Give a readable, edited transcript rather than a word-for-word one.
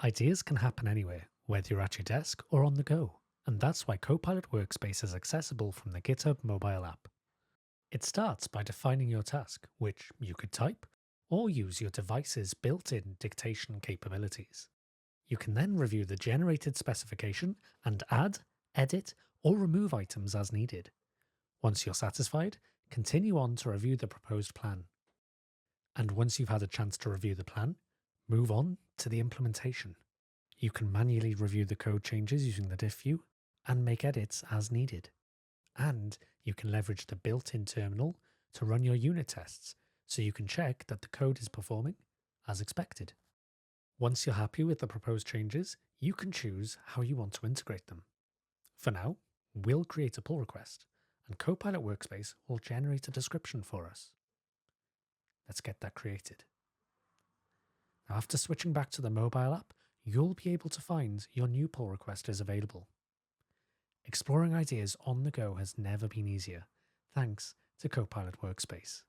Ideas can happen anywhere, whether you're at your desk or on the go, and that's why Copilot Workspace is accessible from the GitHub mobile app. It starts by defining your task, which you could type or use your device's built-in dictation capabilities. You can then review the generated specification and add, edit, or remove items as needed. Once you're satisfied, continue on to review the proposed plan. And once you've had a chance to review the plan, move on to the implementation. You can manually review the code changes using the diff view and make edits as needed. And you can leverage the built-in terminal to run your unit tests so you can check that the code is performing as expected. Once you're happy with the proposed changes, you can choose how you want to integrate them. For now, we'll create a pull request, and Copilot Workspace will generate a description for us. Let's get that created. Now, after switching back to the mobile app, you'll be able to find your new pull request is available. Exploring ideas on the go has never been easier, thanks to Copilot Workspace.